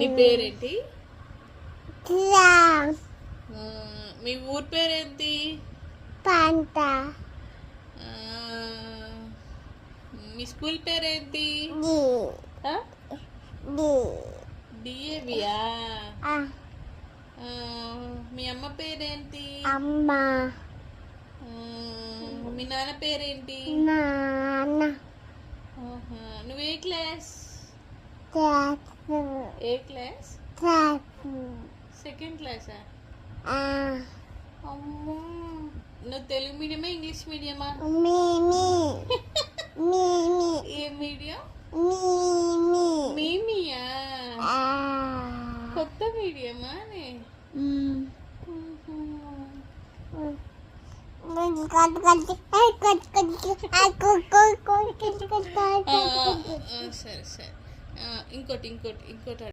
నీ పేరేంటి? మీ ఊరు పేరేంటి? పంట. మీ స్కూల్ పేరేంటి? డిఏవియా? మీ అమ్మ పేరేంటి? అమ్మ. మీ నాన్న పేరేంటి? నాన్న. నువ్వు ఏ క్లాస్? ఏ క్లాస్? సెకండ్ క్లాసా? అమ్మో, నువ్వు తెలుగు మీడియమా ఇంగ్లీష్ మీడియమా? ఏ మీడియం? మీమియా? కొత్త మీడియమా? సరే సరే, ఇంకోటి